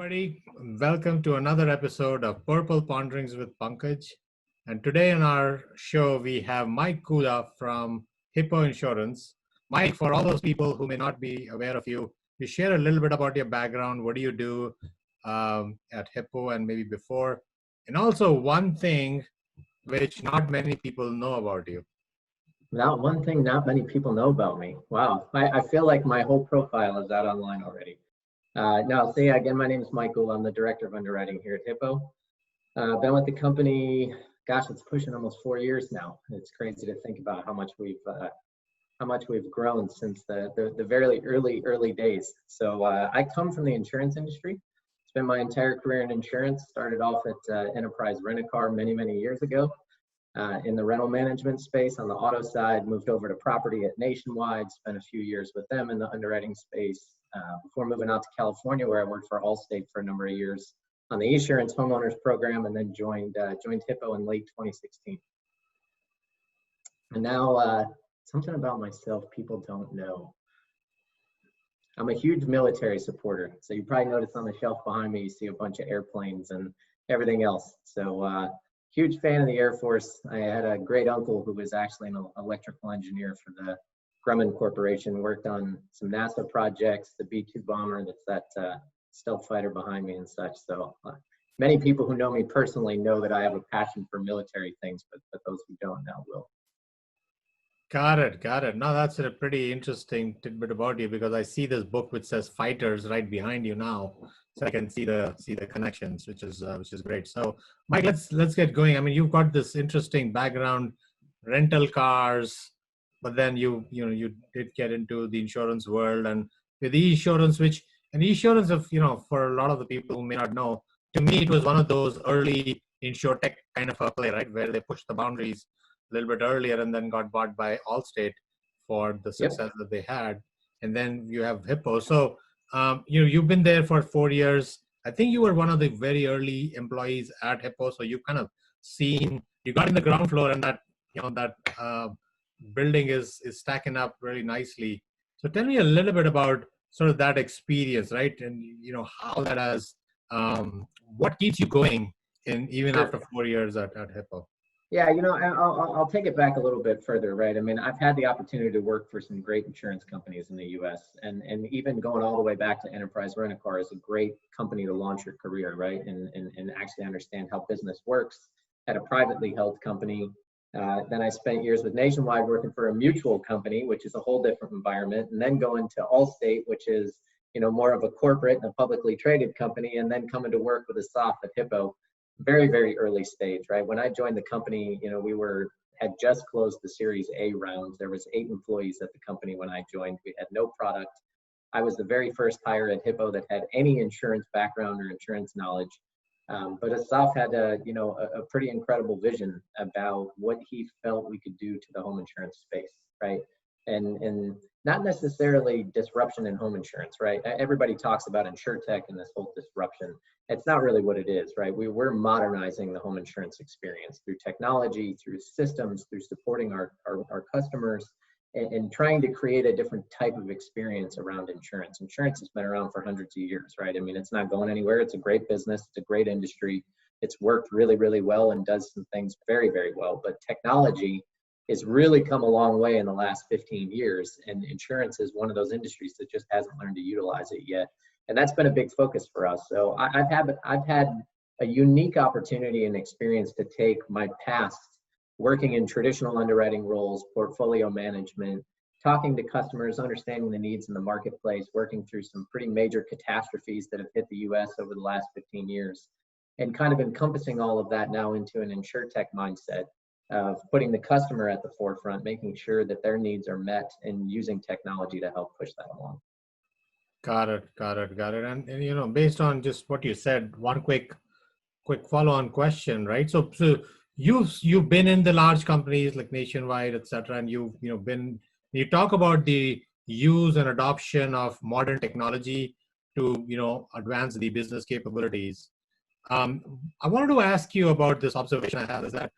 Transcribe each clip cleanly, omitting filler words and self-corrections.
everybody. Welcome to another episode of Purple Ponderings with Pankaj. And today on our show, we have Mike Gulla from Hippo Insurance. Mike, for all those people who may not be aware of you, you share a little bit about your background. What do you do at Hippo and maybe before? And also one thing which not many people know about you. Not one thing not many people know about me. Wow. I feel like my whole profile is out online already. Again, my name is Michael. I'm the Director of Underwriting here at Hippo. Been with the company, gosh, it's pushing almost 4 years now. It's crazy to think about how much we've grown since the very early days. So I come from the insurance industry. Spent my entire career in insurance. Started off at Enterprise Rent-A-Car many years ago. In the rental management space on the auto side, moved over to property at Nationwide, spent a few years with them in the underwriting space before moving out to California, where I worked for Allstate for a number of years on the insurance homeowners program, and then joined Hippo in late 2016. And now something about myself people don't know. I'm a huge military supporter. So you probably noticed on the shelf behind me, you see a bunch of airplanes and everything else. So huge fan of the Air Force. I had a great uncle who was actually an electrical engineer for the Grumman Corporation, worked on some NASA projects, the B-2 bomber, that's that stealth fighter behind me and such. So many people who know me personally know that I have a passion for military things, but those who don't know will. Got it. Now that's a pretty interesting tidbit about you, because I see this book which says fighters right behind you now, so I can see the connections, which is great. So, Mike, let's get going. I mean, you've got this interesting background, rental cars, but then you did get into the insurance world, and with insurance, for a lot of the people who may not know, to me it was one of those early insurtech kind of a play, right, where they pushed the boundaries a little bit earlier and then got bought by Allstate for the success that they had. And then you have Hippo. So, you've been there for 4 years. I think you were one of the very early employees at Hippo. So you kind of you got in the ground floor, and that building is stacking up very nicely. So tell me a little bit about sort of that experience, right? And, how that has, what keeps you going even after 4 years at Hippo? Yeah, I'll take it back a little bit further, right? I mean, I've had the opportunity to work for some great insurance companies in the U.S. and even going all the way back to Enterprise Rent-A-Car is a great company to launch your career, right? And actually understand how business works at a privately held company. Then I spent years with Nationwide working for a mutual company, which is a whole different environment, and then going to Allstate, which is, more of a corporate and a publicly traded company, and then coming to work with a soft at Hippo. Very early stage, right? When I joined the company, we had just closed the Series A rounds. There was 8 employees at the company when I joined. We had no product. I was the very first hire at Hippo that had any insurance background or insurance knowledge. But Asaf had a pretty incredible vision about what he felt we could do to the home insurance space, right? And not necessarily disruption in home insurance, right? Everybody talks about insurtech and this whole disruption. It's not really what it is, right? We're modernizing the home insurance experience through technology, through systems, through supporting our customers, and trying to create a different type of experience around insurance. Insurance has been around for hundreds of years, right? I mean, it's not going anywhere. It's a great business. It's a great industry. It's worked really well and does some things very well. But technology has really come a long way in the last 15 years. And insurance is one of those industries that just hasn't learned to utilize it yet. And that's been a big focus for us. So I've had a unique opportunity and experience to take my past working in traditional underwriting roles, portfolio management, talking to customers, understanding the needs in the marketplace, working through some pretty major catastrophes that have hit the US over the last 15 years, and kind of encompassing all of that now into an insurtech mindset of putting the customer at the forefront, making sure that their needs are met, and using technology to help push that along. Got it. And based on just what you said, one quick follow-on question, right? So you've been in the large companies like Nationwide, et cetera, and you talk about the use and adoption of modern technology to advance the business capabilities. I wanted to ask you about this observation I have, is that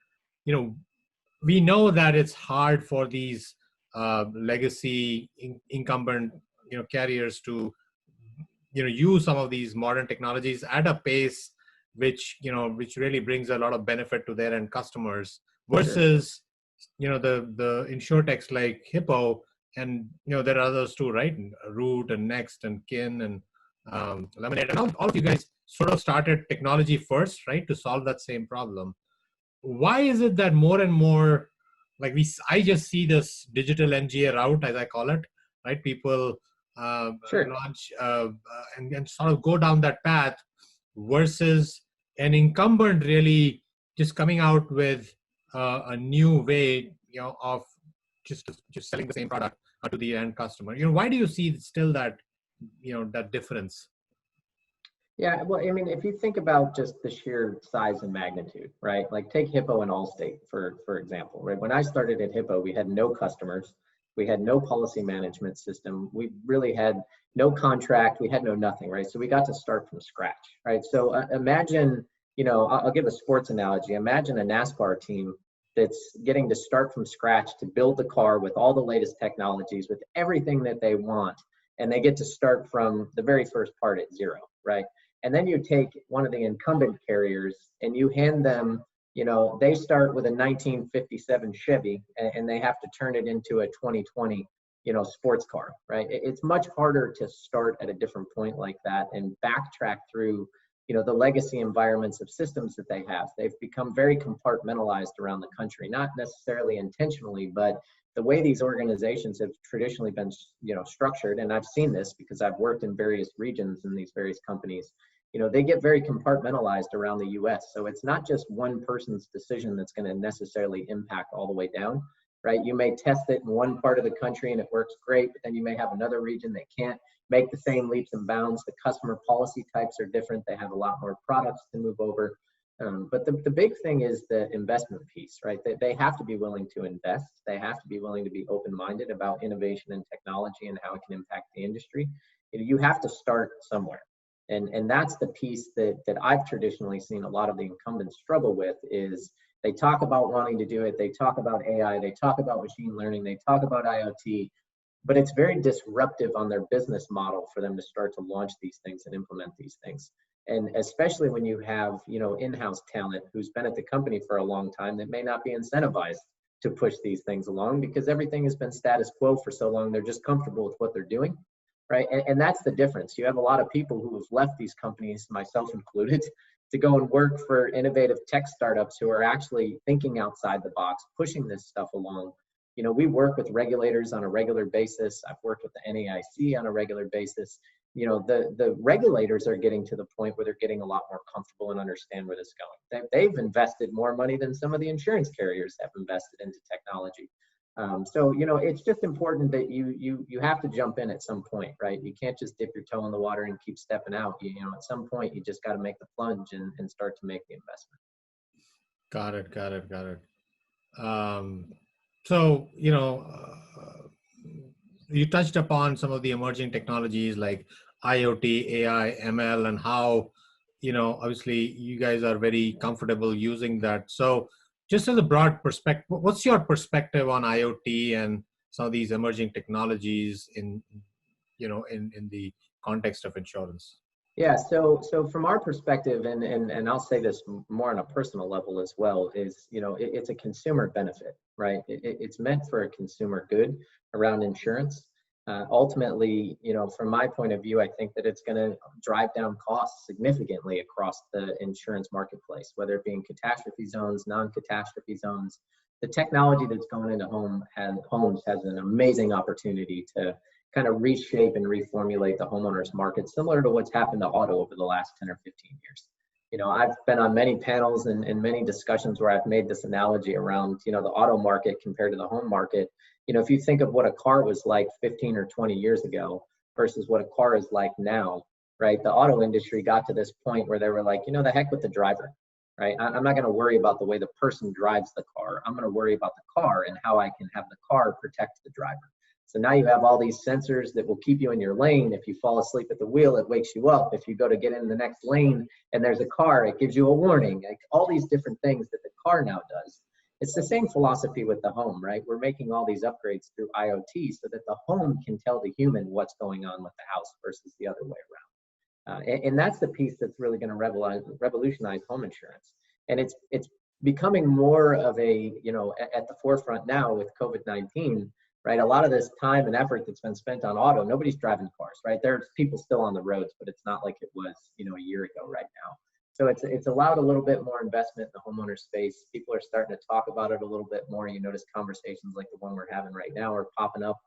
we know that it's hard for these legacy incumbent carriers to use some of these modern technologies at a pace which really brings a lot of benefit to their end customers versus the insurtechs like Hippo, and there are others too, right? Root and Next and Kin and Lemonade, and all of you guys sort of started technology first, right, to solve that same problem. Why is it that more and more, like I just see this digital MGA route, as I call it, right? People launch and sort of go down that path versus an incumbent really just coming out with a new way, of just selling the same product to the end customer. Why do you see still that, that difference? Yeah, well, I mean, if you think about just the sheer size and magnitude, right? Like take Hippo and Allstate, for example, right? When I started at Hippo, we had no customers. We had no policy management system. We really had no contract. We had no nothing, right? So we got to start from scratch, right? So imagine, I'll give a sports analogy. Imagine a NASCAR team that's getting to start from scratch to build the car with all the latest technologies, with everything that they want. And they get to start from the very first part at zero, right? And then you take one of the incumbent carriers and you hand them, they start with a 1957 Chevy and they have to turn it into a 2020, sports car, right? It's much harder to start at a different point like that and backtrack through, the legacy environments of systems that they have. They've become very compartmentalized around the country, not necessarily intentionally, but the way these organizations have traditionally been, structured, and I've seen this because I've worked in various regions in these various companies, they get very compartmentalized around the US. So it's not just one person's decision that's going to necessarily impact all the way down, right? You may test it in one part of the country and it works great, but then you may have another region that can't make the same leaps and bounds. The customer policy types are different. They have a lot more products to move over. But the big thing is the investment piece, right? They have to be willing to invest. They have to be willing to be open-minded about innovation and technology and how it can impact the industry. You have to start somewhere. And that's the piece that I've traditionally seen a lot of the incumbents struggle with is they talk about wanting to do it. They talk about AI. They talk about machine learning. They talk about IoT. But it's very disruptive on their business model for them to start to launch these things and implement these things. And especially when you have, in-house talent who's been at the company for a long time that may not be incentivized to push these things along because everything has been status quo for so long. They're just comfortable with what they're doing, right? And that's the difference. You have a lot of people who have left these companies, myself included, to go and work for innovative tech startups who are actually thinking outside the box, pushing this stuff along. We work with regulators on a regular basis. I've worked with the NAIC on a regular basis. The regulators are getting to the point where they're getting a lot more comfortable and understand where this is going. They've invested more money than some of the insurance carriers have invested into technology. So it's just important that you have to jump in at some point, right? You can't just dip your toe in the water and keep stepping out. At some point you just got to make the plunge and start to make the investment. Got it. So, you touched upon some of the emerging technologies like IoT, AI, ML, and how, obviously you guys are very comfortable using that. So just as a broad perspective, what's your perspective on IoT and some of these emerging technologies in the context of insurance? Yeah, so from our perspective, and I'll say this more on a personal level as well, is it's a consumer benefit, right? It's meant for a consumer good around insurance. Ultimately, from my point of view, I think that it's going to drive down costs significantly across the insurance marketplace, whether it be in catastrophe zones, non-catastrophe zones. The technology that's going into homes has an amazing opportunity to kind of reshape and reformulate the homeowners market, similar to what's happened to auto over the last 10 or 15 years. I've been on many panels and many discussions where I've made this analogy around, the auto market compared to the home market. If you think of what a car was like 15 or 20 years ago versus what a car is like now, right? The auto industry got to this point where they were like, the heck with the driver, right? I'm not going to worry about the way the person drives the car. I'm going to worry about the car and how I can have the car protect the driver. So now you have all these sensors that will keep you in your lane. If you fall asleep at the wheel, it wakes you up. If you go to get in the next lane and there's a car, it gives you a warning. Like all these different things that the car now does. It's the same philosophy with the home, right? We're making all these upgrades through IoT so that the home can tell the human what's going on with the house versus the other way around. And that's the piece that's really going to revolutionize home insurance. And it's becoming more of a, at the forefront now with COVID-19, right? A lot of this time and effort that's been spent on auto, nobody's driving cars, right? There's people still on the roads, but it's not like it was, a year ago right now. So it's allowed a little bit more investment in the homeowner space. People are starting to talk about it a little bit more. You notice conversations like the one we're having right now are popping up,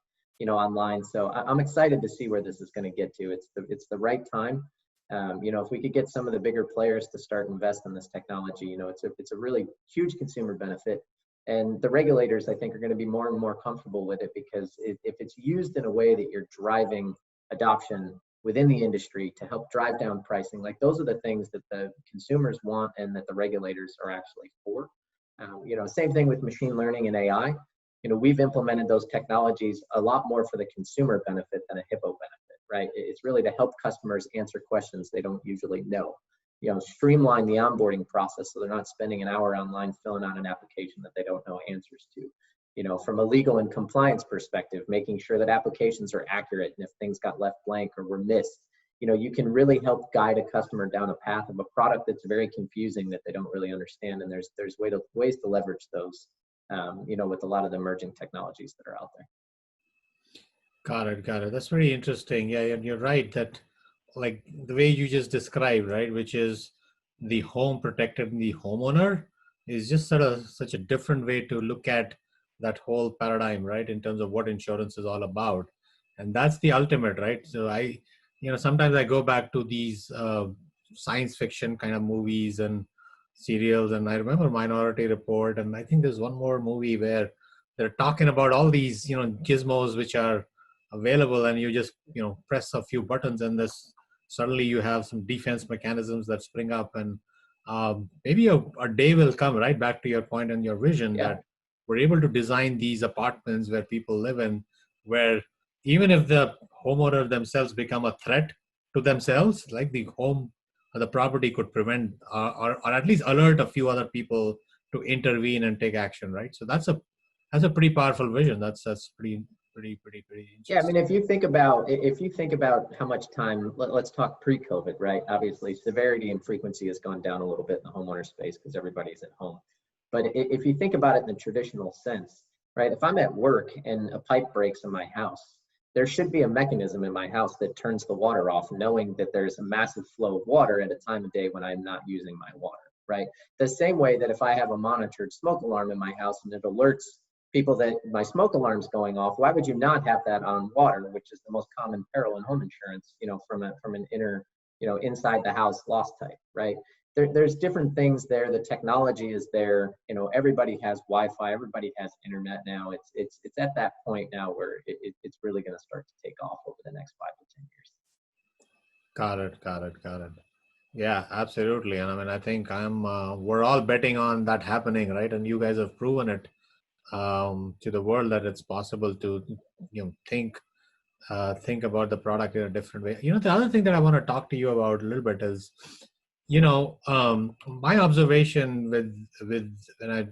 online. So I'm excited to see where this is going to get to. It's the right time. If we could get some of the bigger players to start invest in this technology, it's a really huge consumer benefit. And the regulators, I think, are going to be more and more comfortable with it, because if it's used in a way that you're driving adoption within the industry to help drive down pricing, like those are the things that the consumers want and that the regulators are actually for. Same thing with machine learning and AI. We've implemented those technologies a lot more for the consumer benefit than a Hippo benefit, right? It's really to help customers answer questions they don't usually know. Streamline the onboarding process so they're not spending an hour online filling out an application that they don't know answers to. From a legal and compliance perspective, making sure that applications are accurate, and if things got left blank or were missed, you can really help guide a customer down a path of a product that's very confusing that they don't really understand. And there's ways to leverage those, with a lot of the emerging technologies that are out there. Got it. That's very interesting. Yeah, and you're right that, like the way you just described, right, which is the home protected and the homeowner, is just sort of such a different way to look at that whole paradigm, right, in terms of what insurance is all about. And that's the ultimate, right? So sometimes I go back to these science fiction kind of movies and serials, and I remember Minority Report, and I think there's one more movie where they're talking about all these, gizmos which are available, and you just, press a few buttons, and suddenly you have some defense mechanisms that spring up, and maybe a day will come, right, back to your point and your vision, that we're able to design these apartments where people live in, where even if the homeowner themselves become a threat to themselves, like the home or the property could prevent or at least alert a few other people to intervene and take action, right? So that's a pretty powerful vision. That's pretty interesting. Yeah, I mean, if you think about how much time, let's talk pre-COVID, right? Obviously, severity and frequency has gone down a little bit in the homeowner space because everybody's at home. But if you think about it in the traditional sense, right? If I'm at work and a pipe breaks in my house, there should be a mechanism in my house that turns the water off, knowing that there's a massive flow of water at a time of day when I'm not using my water, right? The same way that if I have a monitored smoke alarm in my house and it alerts people that my smoke alarm's going off, why would you not have that on water, which is the most common peril in home insurance, from an inner, inside the house loss type, right? There's different things there. The technology is there. Everybody has Wi-Fi. Everybody has internet now. It's at that point now where it's really going to start to take off over the next 5 to 10 years. Got it. Yeah, absolutely. And I mean, I think we're all betting on that happening, right? And you guys have proven it to the world that it's possible to, think about the product in a different way. The other thing that I want to talk to you about a little bit is, my observation with when I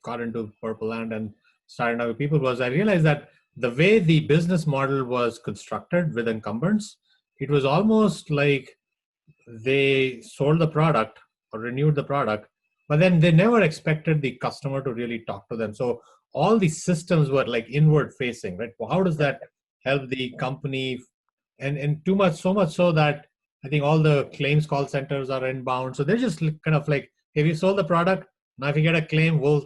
got into Purple Land and started out with people was I realized that the way the business model was constructed with incumbents, it was almost like they sold the product or renewed the product, but then they never expected the customer to really talk to them. So all the systems were like inward facing, right? Well, how does that help the company? And so much so that I think all the claims call centers are inbound. So they're just kind of like, hey, we sold the product. Now if you get a claim, we'll,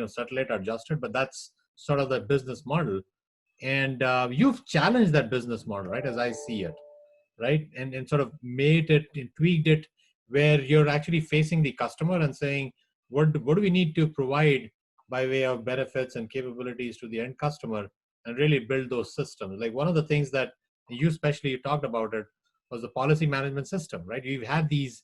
settle it, adjust it. But that's sort of the business model. And you've challenged that business model, right, as I see it, right? And sort of made it and tweaked it where you're actually facing the customer and saying, what do we need to provide by way of benefits and capabilities to the end customer, and really build those systems. Like one of the things that you talked about it was the policy management system, right? We've had these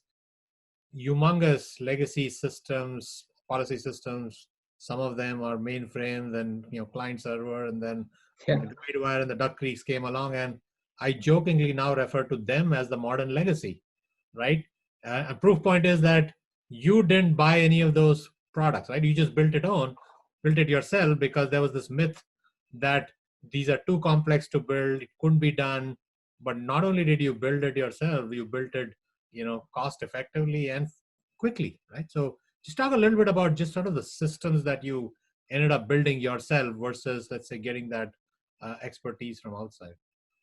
humongous legacy systems, policy systems. Some of them are mainframes and client server, and then the Guidewire and the Duck Creeks came along, and I jokingly now refer to them as the modern legacy, right? A proof point is that you didn't buy any of those products, right? You just built it yourself because there was this myth that these are too complex to build, it couldn't be done, but not only did you build it yourself, you built it, cost effectively and quickly, right? So just talk a little bit about just sort of the systems that you ended up building yourself versus, let's say, getting that expertise from outside.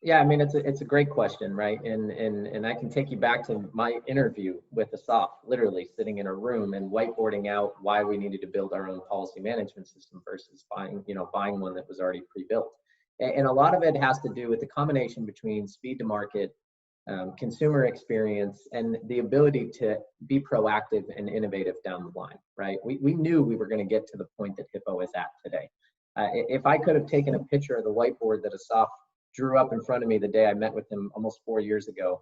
Yeah, I mean, it's a great question, right? And I can take you back to my interview with Asaf, literally sitting in a room and whiteboarding out why we needed to build our own policy management system versus buying one that was already pre-built. And a lot of it has to do with the combination between speed to market, consumer experience, and the ability to be proactive and innovative down the line, right? We knew we were going to get to the point that Hippo is at today. If I could have taken a picture of the whiteboard that Asaf drew up in front of me the day I met with him almost 4 years ago,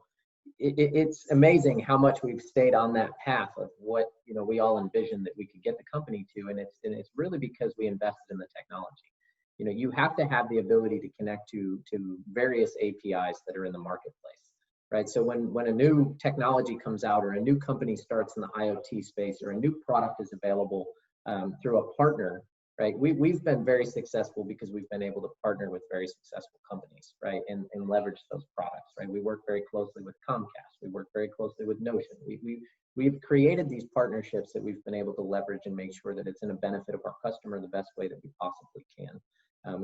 it's amazing how much we've stayed on that path of what we all envisioned that we could get the company to, and it's really because we invested in the technology. You have to have the ability to connect to various APIs that are in the marketplace, right? So when a new technology comes out or a new company starts in the IoT space or a new product is available through a partner, right? We've been very successful because we've been able to partner with very successful companies, right? And leverage those products, right? We work very closely with Comcast. We work very closely with Notion. We've created these partnerships that we've been able to leverage and make sure that it's in the benefit of our customer the best way that we possibly can.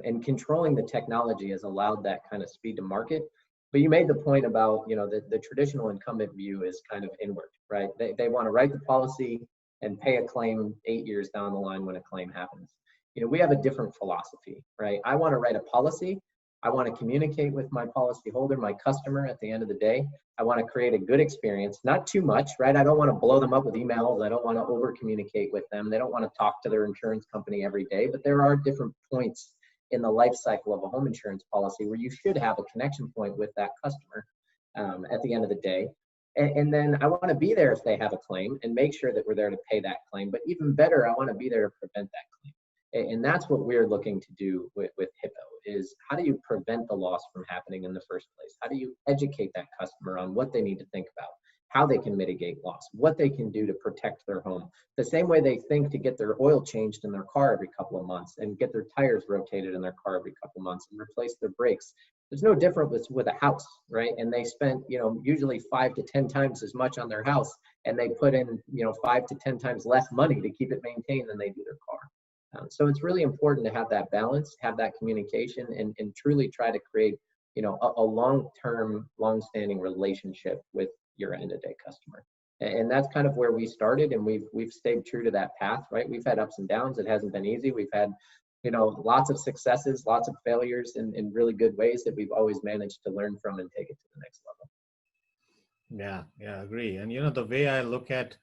And controlling the technology has allowed that kind of speed to market. But you made the point about, the traditional incumbent view is kind of inward, right? They want to write the policy and pay a claim 8 years down the line when a claim happens. We have a different philosophy, right? I want to write a policy. I want to communicate with my policyholder, my customer at the end of the day. I want to create a good experience, not too much, right? I don't want to blow them up with emails. I don't want to over communicate with them. They don't want to talk to their insurance company every day, but there are different points in the life cycle of a home insurance policy where you should have a connection point with that customer at the end of the day. And then I want to be there if they have a claim and make sure that we're there to pay that claim. But even better, I want to be there to prevent that claim. And that's what we're looking to do with Hippo is how do you prevent the loss from happening in the first place? How do you educate that customer on what they need to think about, how they can mitigate loss, what they can do to protect their home? The same way they think to get their oil changed in their car every couple of months and get their tires rotated in their car every couple of months and replace their brakes. There's no different with a house, right? And they spend, usually 5 to 10 times as much on their house, and they put in, 5 to 10 times less money to keep it maintained than they do their car. So it's really important to have that balance, have that communication, and truly try to create, a long-term, long-standing relationship with your end-of-day customer. And that's kind of where we started, and we've stayed true to that path, right? We've had ups and downs. It hasn't been easy. We've had, lots of successes, lots of failures in really good ways that we've always managed to learn from and take it to the next level. Yeah, I agree. And the way I look at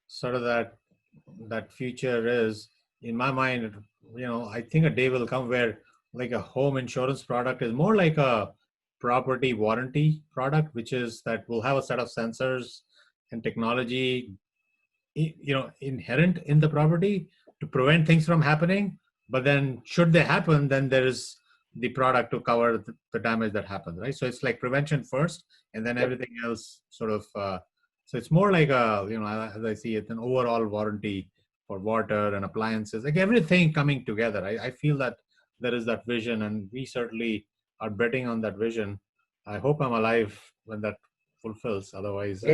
sort of that future is, in my mind, I think a day will come where like a home insurance product is more like a property warranty product, which is that will have a set of sensors and technology, inherent in the property to prevent things from happening. But then should they happen, then there is the product to cover the damage that happens, right? So it's like prevention first, and then everything else sort of, so it's more like as I see it, an overall warranty for water and appliances, like everything coming together. I feel that there is that vision, and we certainly are betting on that vision. I hope I'm alive when that fulfills. Otherwise, we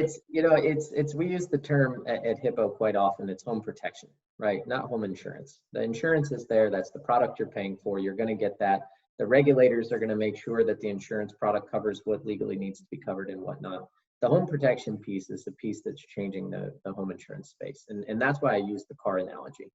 use the term at Hippo quite often. It's home protection, right? Not home insurance. The insurance is there. That's the product you're paying for. You're going to get that. The regulators are going to make sure that the insurance product covers what legally needs to be covered and whatnot. The home protection piece is the piece that's changing the home insurance space. And that's why I use the car analogy.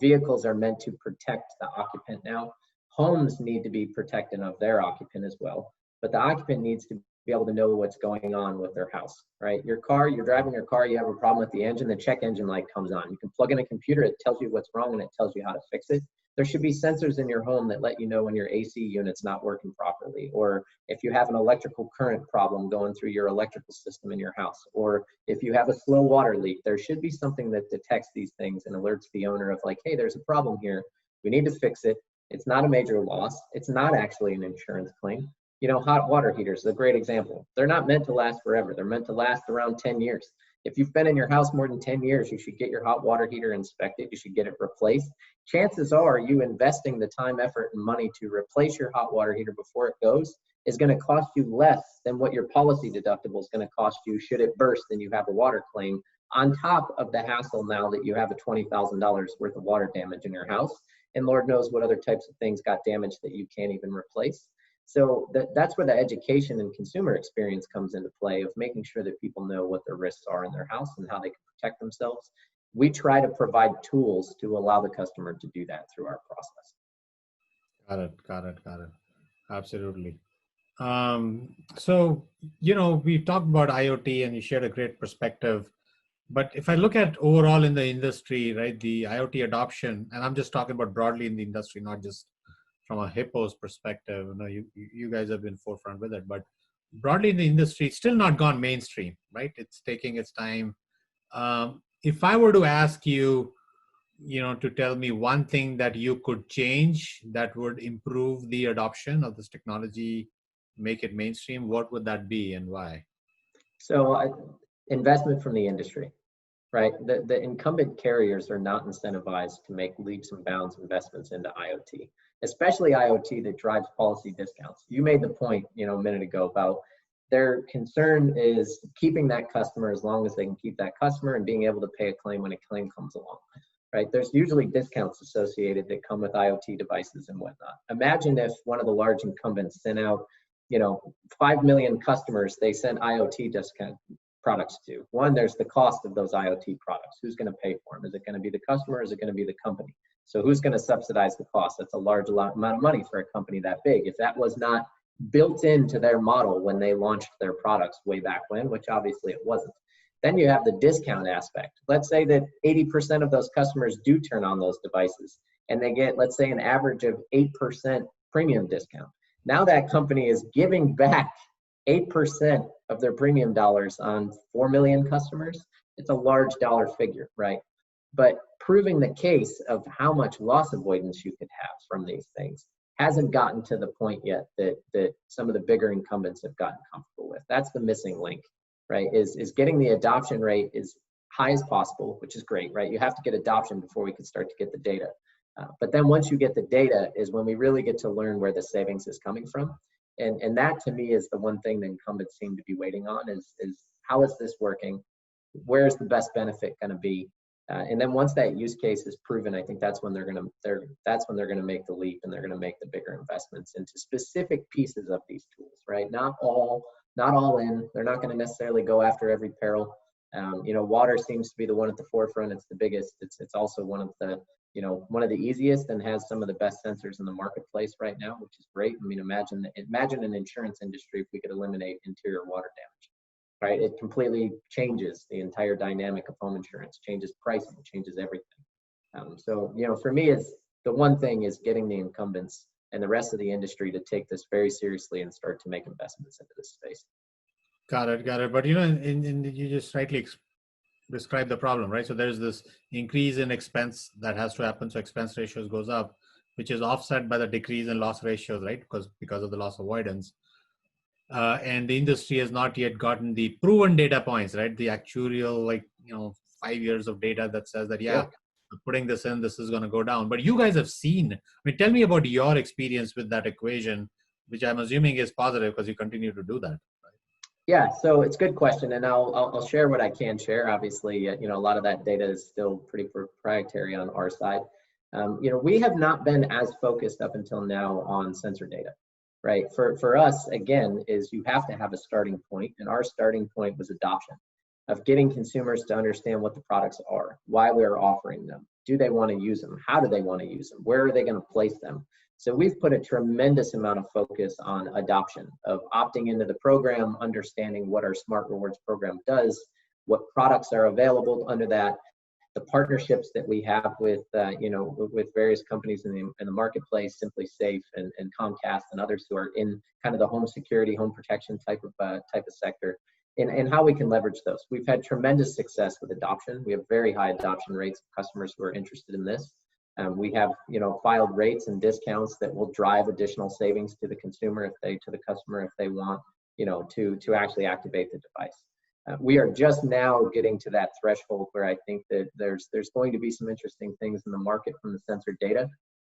Vehicles are meant to protect the occupant now. Homes need to be protected of their occupant as well. But the occupant needs to be able to know what's going on with their house, right? Your car, you're driving your car, you have a problem with the engine, the check engine light comes on. You can plug in a computer, it tells you what's wrong and it tells you how to fix it. There should be sensors in your home that let you know when your AC unit's not working properly, or if you have an electrical current problem going through your electrical system in your house, or if you have a slow water leak. There should be something that detects these things and alerts the owner of like, hey, there's a problem here. We need to fix it. It's not a major loss. It's not actually an insurance claim. Hot water heaters is a great example. They're not meant to last forever. They're meant to last around 10 years. If you've been in your house more than 10 years, you should get your hot water heater inspected. You should get it replaced. Chances are you investing the time, effort, and money to replace your hot water heater before it goes is going to cost you less than what your policy deductible is going to cost you should it burst and you have a water claim, on top of the hassle now that you have a $20,000 worth of water damage in your house. And Lord knows what other types of things got damaged that you can't even replace. So that's where the education and consumer experience comes into play, of making sure that people know what their risks are in their house and how they can protect themselves. We try to provide tools to allow the customer to do that through our process. Got it. Absolutely. So, we talked about IoT and you shared a great perspective. But if I look at overall in the industry, right, the IoT adoption, and I'm just talking about broadly in the industry, not just from a Hippo's perspective, you guys have been forefront with it, but broadly in the industry, it's still not gone mainstream, right? It's taking its time. If I were to ask you, to tell me one thing that you could change that would improve the adoption of this technology, make it mainstream, what would that be and why? So investment from the industry, right? The incumbent carriers are not incentivized to make leaps and bounds investments into IoT, especially IoT that drives policy discounts. You made the point, a minute ago about their concern is keeping that customer as long as they can keep that customer and being able to pay a claim when a claim comes along, right? There's usually discounts associated that come with IoT devices and whatnot. Imagine if one of the large incumbents sent out, 5 million customers they sent IoT discount products to. One, there's the cost of those IoT products. Who's going to pay for them? Is it going to be the customer? Is it going to be the company? So who's going to subsidize the cost? That's a large amount of money for a company that big. If that was not built into their model when they launched their products way back when, which obviously it wasn't. Then you have the discount aspect. Let's say that 80% of those customers do turn on those devices and they get, let's say, an average of 8% premium discount. Now that company is giving back 8% of their premium dollars on 4 million customers. It's a large dollar figure, right? But proving the case of how much loss avoidance you could have from these things hasn't gotten to the point yet that some of the bigger incumbents have gotten comfortable with. That's the missing link, right? Is getting the adoption rate as high as possible, which is great, right? You have to get adoption before we can start to get the data. But then once you get the data is when we really get to learn where the savings is coming from. And that to me is the one thing the incumbents seem to be waiting on is how is this working? Where's the best benefit going to be? And then once that use case is proven, I think that's when they're going to make the leap and they're going to make the bigger investments into specific pieces of these tools, right? Not all in. They're not going to necessarily go after every peril. Water seems to be the one at the forefront. It's the biggest. It's also one of the easiest and has some of the best sensors in the marketplace right now, which is great. I mean, imagine an insurance industry if we could eliminate interior water damage, right? It completely changes the entire dynamic of home insurance, changes pricing, changes everything. So, for me, it's the one thing is getting the incumbents and the rest of the industry to take this very seriously and start to make investments into this space. Got it. But, you just rightly describe the problem, right? So there's this increase in expense that has to happen. So expense ratios goes up, which is offset by the decrease in loss ratios, right? Because of the loss avoidance. And the industry has not yet gotten the proven data points, right? The actuarial, 5 years of data that says that, putting this in, this is going to go down. But you guys have seen, tell me about your experience with that equation, which I'm assuming is positive because you continue to do that. Yeah, so it's a good question, and I'll share what I can share. Obviously, a lot of that data is still pretty proprietary on our side. We have not been as focused up until now on sensor data, right? For us, again, is you have to have a starting point, and our starting point was adoption, of getting consumers to understand what the products are, why we're offering them, do they want to use them, how do they want to use them, where are they going to place them. So we've put a tremendous amount of focus on adoption, of opting into the program, understanding what our Smart Rewards program does, what products are available under that, the partnerships that we have with various companies in the marketplace, Simply Safe and Comcast and others who are in kind of the home security, home protection type of sector, and how we can leverage those. We've had tremendous success with adoption. We have very high adoption rates of customers who are interested in this. We have, filed rates and discounts that will drive additional savings to the customer if they want, to actually activate the device. We are just now getting to that threshold where I think that there's going to be some interesting things in the market from the sensor data.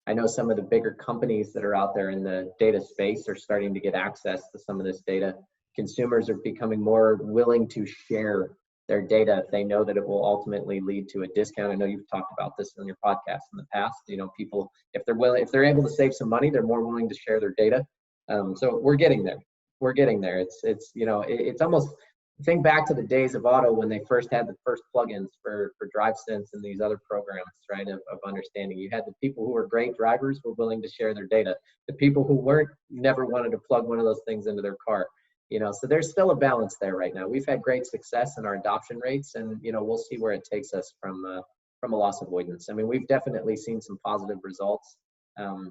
I know some of the bigger companies that are out there in the data space are starting to get access to some of this data. Consumers are becoming more willing to share their data if they know that it will ultimately lead to a discount. I know you've talked about this on your podcast in the past. You know, people, if they're able to save some money, they're more willing to share their data. So we're getting there. We're getting there. It's you know, it's almost, think back to the days of auto when they first had the first plugins for DriveSense and these other programs, right, of understanding. You had the people who were great drivers were willing to share their data. The people who weren't never wanted to plug one of those things into their car. You know, so there's still a balance there right now. We've had great success in our adoption rates, and you know, we'll see where it takes us from a loss avoidance. I mean, we've definitely seen some positive results,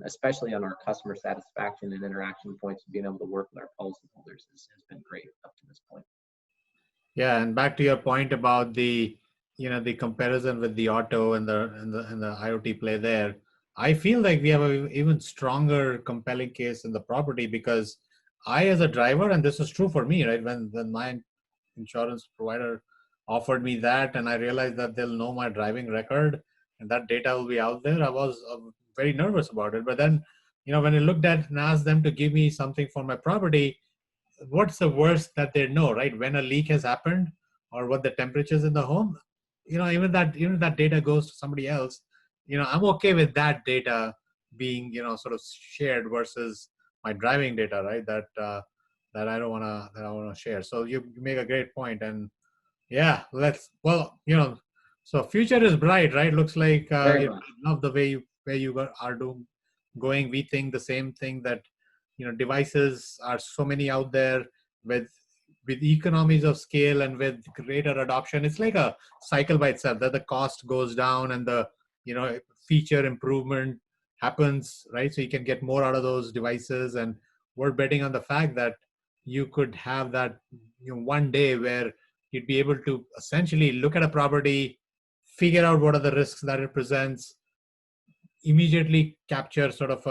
especially on our customer satisfaction and interaction points. Being able to work with our policyholders has been great up to this point. Yeah, and back to your point about the, you know, the comparison with the auto and the IoT play there, I feel like we have an even stronger compelling case in the property, because I, as a driver, and this is true for me, right? When my insurance provider offered me that, and I realized that they'll know my driving record and that data will be out there, I was very nervous about it. But then, you know, when I looked at and asked them to give me something for my property, what's the worst that they know, right? When a leak has happened or what the temperatures in the home, you know, even that data goes to somebody else. You know, I'm okay with that data being, you know, sort of shared versus my driving data, right? That I don't want to share. So you make a great point, and yeah, well, you know, so future is bright, right? Looks like Very you know, much. I love the way are going. We think the same thing, that you know, devices are so many out there with economies of scale and with greater adoption. It's like a cycle by itself, that the cost goes down and the, you know, feature improvement happens, right? So you can get more out of those devices, and we're betting on the fact that you could have that, you know, one day where you'd be able to essentially look at a property, figure out what are the risks that it presents, immediately capture sort of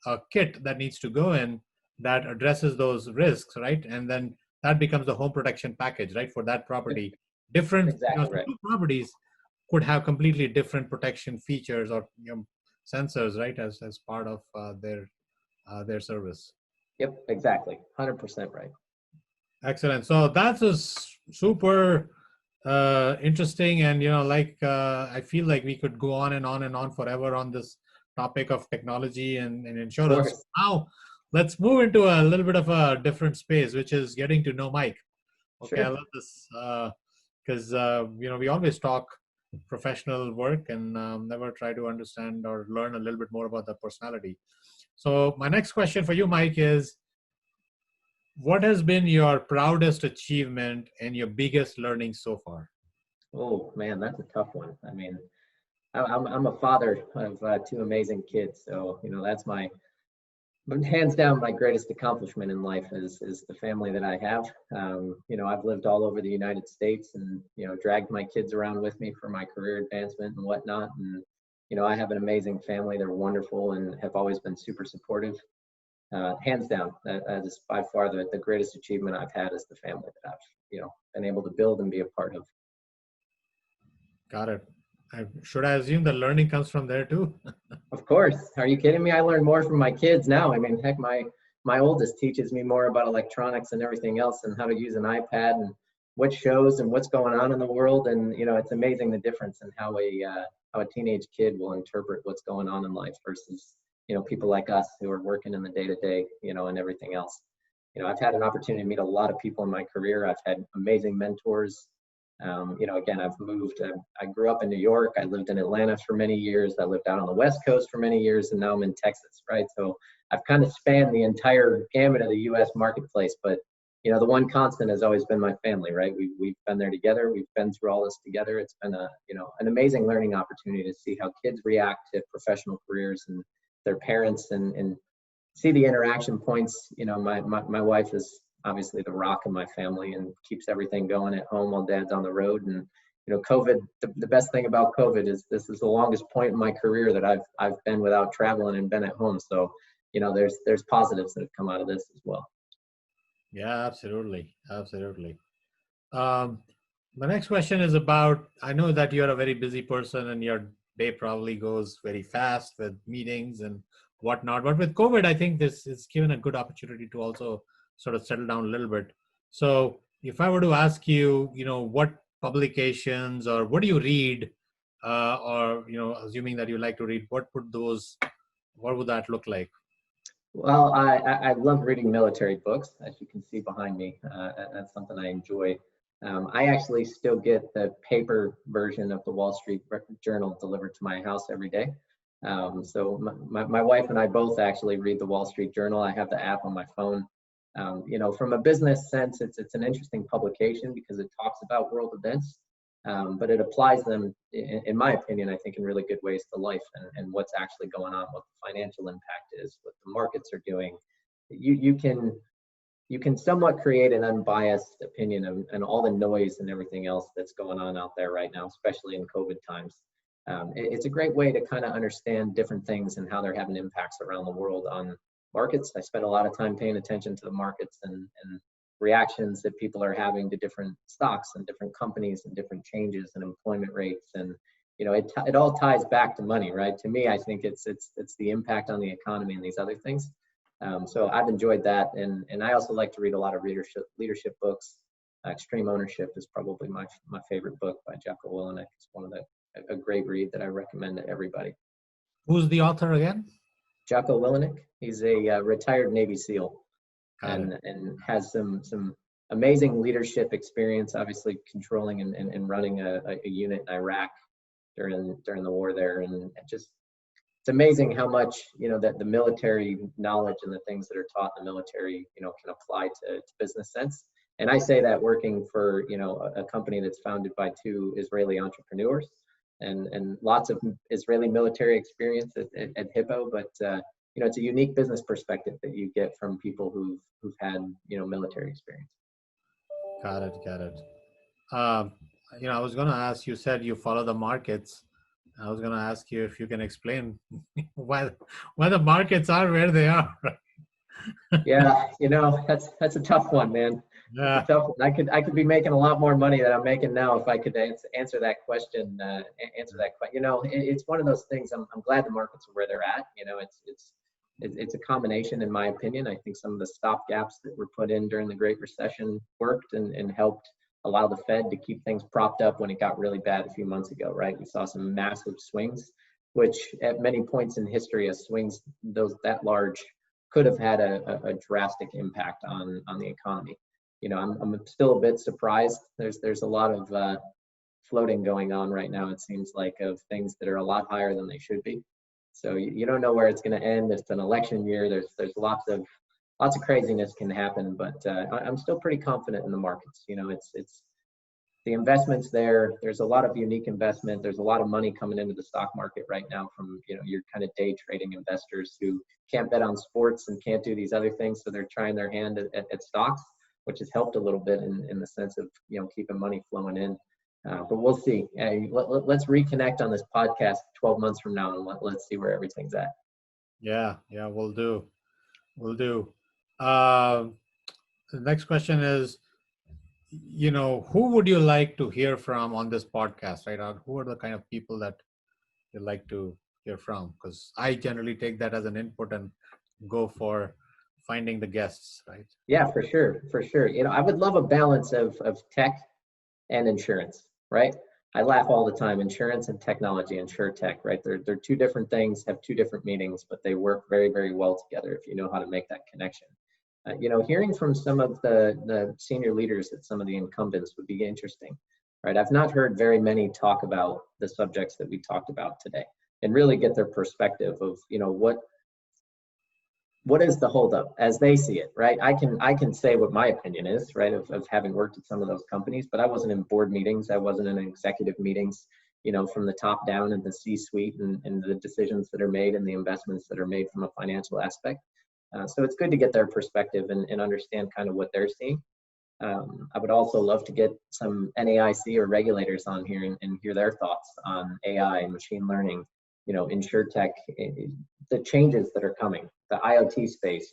a kit that needs to go in that addresses those risks, right? And then that becomes the home protection package, right, for that property. Different, you know, Exactly right. two properties could have completely different protection features or, you know, sensors, right, as part of their service. Yep, exactly. 100% right. Excellent. So that's a super interesting, and you know, like I feel like we could go on and on and on forever on this topic of technology and Of insurance. course. Now, let's move into a little bit of a different space, which is getting to know Mike. Okay, I Sure. love this because you know, we always talk professional work and never try to understand or learn a little bit more about the personality. So my next question for you, Mike, is what has been your proudest achievement and your biggest learning so far? Oh man, that's a tough one. I mean, I'm a father of two amazing kids, so you know that's my, but hands down, my greatest accomplishment in life is the family that I have. You know, I've lived all over the United States, and you know, dragged my kids around with me for my career advancement and whatnot. And you know, I have an amazing family. They're wonderful and have always been super supportive. Hands down, that is by far the greatest achievement I've had is the family that I've, you know, been able to build and be a part of. Got it. Should I assume the learning comes from there too? Of course. Are you kidding me? I learn more from my kids now. I mean, heck, my oldest teaches me more about electronics and everything else, and how to use an iPad and what shows and what's going on in the world. And you know, it's amazing the difference in how a teenage kid will interpret what's going on in life versus, you know, people like us who are working in the day to day, you know, and everything else. You know, I've had an opportunity to meet a lot of people in my career. I've had amazing mentors. You know, again, I've moved. I grew up in New York. I lived in Atlanta for many years. I lived out on the West Coast for many years, and now I'm in Texas, right? So I've kind of spanned the entire gamut of the U.S. marketplace. But you know, the one constant has always been my family, right? We've been there together. We've been through all this together. It's been a, you know, an amazing learning opportunity to see how kids react to professional careers and their parents, and see the interaction points. You know, my wife is obviously the rock of my family and keeps everything going at home while dad's on the road. And you know, COVID, the best thing about COVID is this is the longest point in my career that I've been without traveling and been at home. So you know, there's positives that have come out of this as well. Yeah, absolutely. Absolutely. Um, my next question is about, I know that you're a very busy person and you're day probably goes very fast with meetings and whatnot. But with COVID, I think this is given a good opportunity to also sort of settle down a little bit. So if I were to ask you, what publications or what do you read, or, assuming that you like to read, what would that look like? Well, I love reading military books, as you can see behind me. That's something I enjoy. I actually still get the paper version of the Wall Street Journal delivered to my house every day. So my wife and I both actually read the Wall Street Journal. I have the app on my phone. From a business sense, it's an interesting publication because it talks about world events, but it applies them, in my opinion, I think in really good ways to life and what's actually going on, what the financial impact is, what the markets are doing. You can somewhat create an unbiased opinion and all the noise and everything else that's going on out there right now, especially in COVID times. It's a great way to kind of understand different things and how they're having impacts around the world on markets. I spend a lot of time paying attention to the markets and reactions that people are having to different stocks and different companies and different changes and employment rates. And, it all ties back to money, right? To me, I think it's the impact on the economy and these other things. So I've enjoyed that. And I also like to read a lot of leadership books. Extreme Ownership is probably my favorite book by Jocko Willink. It's one of a great read that I recommend to everybody. Who's the author again? Jocko Willink. He's a retired Navy SEAL and has some amazing leadership experience, obviously controlling and running a unit in Iraq during the war there. And it's amazing how much, that the military knowledge and the things that are taught in the military, can apply to business sense. And I say that working for, a company that's founded by two Israeli entrepreneurs and lots of Israeli military experience at Hippo, but it's a unique business perspective that you get from people who've had, military experience. Got it. I was going to ask, you said you follow the markets. I was going to ask you if you can explain why the markets are where they are. Yeah, that's a tough one, man. Yeah. It's a tough one. I could be making a lot more money than I'm making now if I could answer that question. It's one of those things. I'm glad the markets are where they're at. It's a combination, in my opinion. I think some of the stop gaps that were put in during the Great Recession worked and helped allow the Fed to keep things propped up when it got really bad a few months ago, right? We saw some massive swings, which at many points in history, as swings that large could have had a drastic impact on the economy. I'm still a bit surprised. There's a lot of floating going on right now, it seems like, of things that are a lot higher than they should be. So you don't know where it's going to end. It's an election year. There's lots of craziness can happen, but I'm still pretty confident in the markets. It's the investments there. There's a lot of unique investment. There's a lot of money coming into the stock market right now from your kind of day trading investors who can't bet on sports and can't do these other things, so they're trying their hand at stocks, which has helped a little bit in the sense of keeping money flowing in. But we'll see. Let's reconnect on this podcast 12 months from now and let's see where everything's at. Yeah, we'll do. The next question is, who would you like to hear from on this podcast, right? Or who are the kind of people that you like to hear from? Because I generally take that as an input and go for finding the guests, right? Yeah, for sure. I would love a balance of tech and insurance, right? I laugh all the time. Insurance and technology, InsurTech, right? They're two different things, have two different meanings, but they work very, very well together if you know how to make that connection. Hearing from some of the senior leaders at some of the incumbents would be interesting, right? I've not heard very many talk about the subjects that we talked about today and really get their perspective of, what is the holdup as they see it, right? I can say what my opinion is, right, of having worked at some of those companies, but I wasn't in board meetings. I wasn't in executive meetings, from the top down in the C-suite and the decisions that are made and the investments that are made from a financial aspect. So it's good to get their perspective and understand kind of what they're seeing. I would also love to get some NAIC or regulators on here and hear their thoughts on AI and machine learning, InsurTech, the changes that are coming, the IoT space.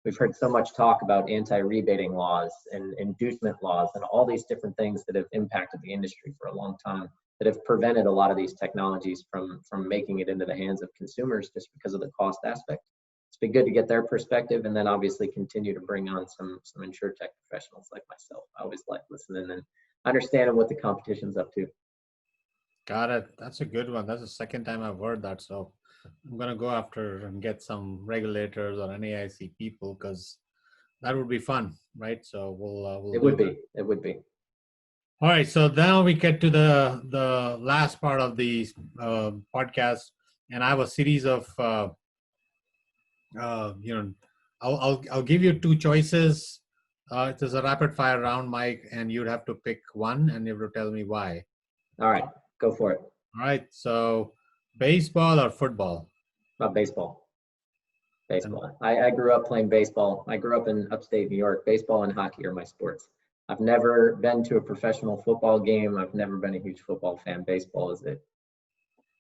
We've heard so much talk about anti-rebating laws and inducement laws and all these different things that have impacted the industry for a long time. that have prevented a lot of these technologies from making it into the hands of consumers just because of the cost aspect. It's been good to get their perspective, and then obviously continue to bring on some insurtech professionals like myself. I always like listening and understanding what the competition's up to. Got it. That's a good one. That's the second time I've heard that. So I'm going to go after and get some regulators or NAIC people, because that would be fun, right? So we'll It would be. It would be. All right. So now we get to the last part of the podcast, and I have a series of I'll give you two choices. It is a rapid fire round, Mike, and you'd have to pick one, and you have to tell me why. All right, go for it. All right. So, baseball or football? Baseball. Baseball. I grew up playing baseball. I grew up in upstate New York. Baseball and hockey are my sports. I've never been to a professional football game. I've never been a huge football fan. Baseball is it.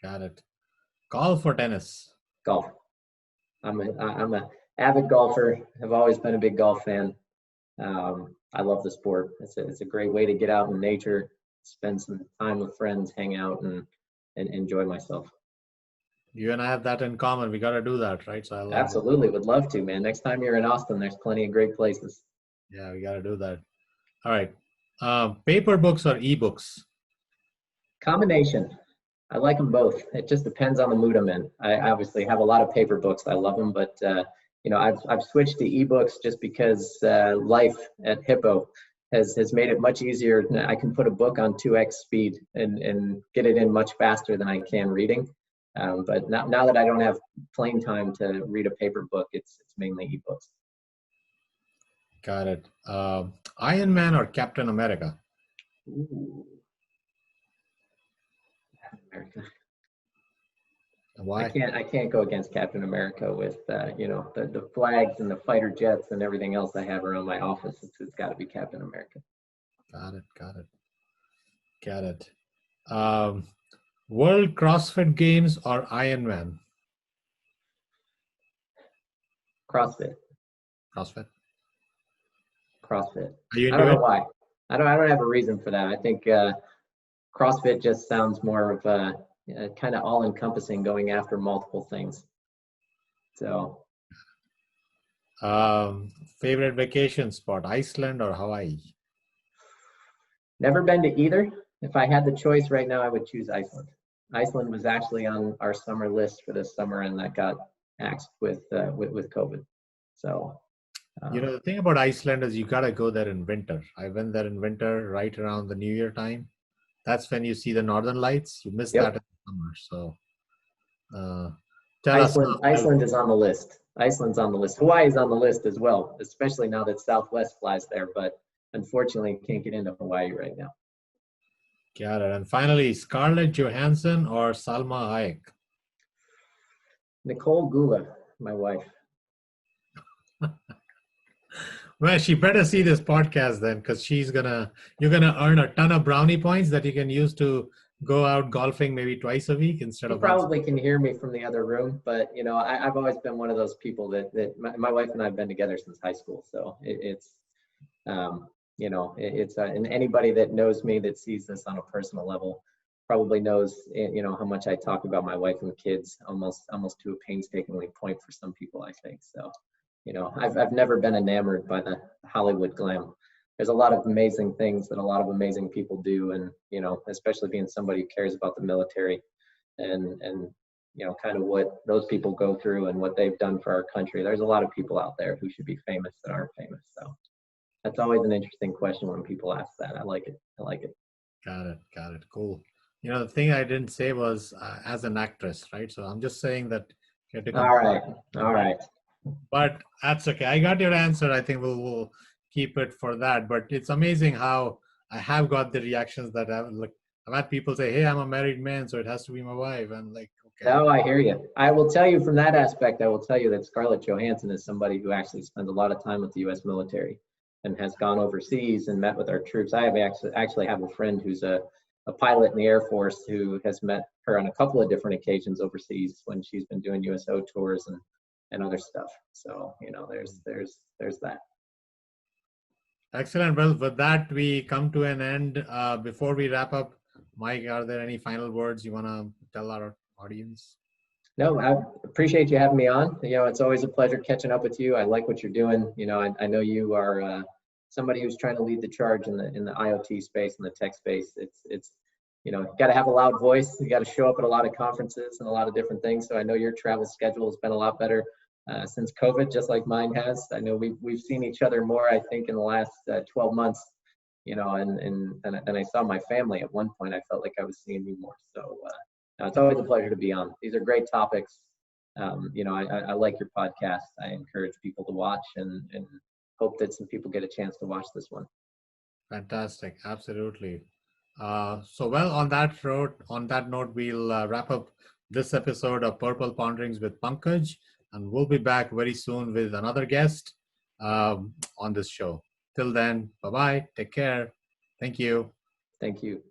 Got it. Golf or tennis? Golf. I'm a avid golfer. I've always been a big golf fan. I love the sport. It's a great way to get out in nature, spend some time with friends, hang out, and enjoy myself. You and I have that in common. We got to do that, right? So Absolutely, would love to, man. Next time you're in Austin, there's plenty of great places. Yeah, we got to do that. All right. Paper books or ebooks? Combination. I like them both. It just depends on the mood I'm in. I obviously have a lot of paper books. I love them, but I've switched to ebooks just because life at Hippo has made it much easier. I can put a book on 2x speed and get it in much faster than I can reading. But now that I don't have plain time to read a paper book, it's mainly ebooks. Got it. Iron Man or Captain America? Ooh. America. Why? I can't go against Captain America with the flags and the fighter jets and everything else I have around my office. It's got to be Captain America. Got it. World CrossFit Games or Ironman? CrossFit. Are you I don't know why. I don't have a reason for that. I think CrossFit just sounds more of a kind of all-encompassing, going after multiple things. So, favorite vacation spot, Iceland or Hawaii? Never been to either. If I had the choice right now, I would choose Iceland. Iceland was actually on our summer list for this summer, and that got axed with COVID. So, the thing about Iceland is you got to go there in winter. I went there in winter, right around the New Year time. That's when you see the northern lights. You miss that in the summer. So, Iceland is on the list. Iceland's on the list. Hawaii is on the list as well, especially now that Southwest flies there. But unfortunately, can't get into Hawaii right now. Got it. And finally, Scarlett Johansson or Salma Hayek? Nicole Gulla, my wife. Well, she better see this podcast then, because you're gonna earn a ton of brownie points that you can use to go out golfing maybe twice a week instead of. You probably can hear me from the other room, but I've always been one of those people that my wife and I have been together since high school, so and anybody that knows me that sees this on a personal level probably knows how much I talk about my wife and kids almost to a painstakingly point for some people, I think. So I've never been enamored by the Hollywood glam. There's a lot of amazing things that a lot of amazing people do, and especially being somebody who cares about the military and kind of what those people go through and what they've done for our country. There's a lot of people out there who should be famous that aren't famous. So that's always an interesting question when people ask that. I like it. Got it. Cool. The thing I didn't say was as an actress, right? So I'm just saying that you have to. All right. But that's okay. I got your answer. I think we'll keep it for that. But it's amazing how I have got the reactions that I've had people say, "Hey, I'm a married man, so it has to be my wife." And okay. No, I hear you. I will tell you from that aspect. I will tell you that Scarlett Johansson is somebody who actually spends a lot of time with the U.S. military and has gone overseas and met with our troops. I have actually have a friend who's a pilot in the Air Force who has met her on a couple of different occasions overseas when she's been doing USO tours and other stuff. So, there's that. Excellent. Well, with that, we come to an end. Before we wrap up, Mike, are there any final words you want to tell our audience? No, I appreciate you having me on. It's always a pleasure catching up with you. I like what you're doing. I know you are somebody who's trying to lead the charge in the IoT space and the tech space. It's got to have a loud voice. You got to show up at a lot of conferences and a lot of different things. So I know your travel schedule has been a lot better since COVID, just like mine has. I know we've seen each other more, I think, in the last 12 months. And I saw my family at one point. I felt like I was seeing you more. So it's always a pleasure to be on. These are great topics. I like your podcast. I encourage people to watch and hope that some people get a chance to watch this one. Fantastic. Absolutely. Well, on that note, we'll wrap up this episode of Purple Ponderings with Pankaj, and we'll be back very soon with another guest on this show. Till then, bye-bye. Take care. Thank you. Thank you.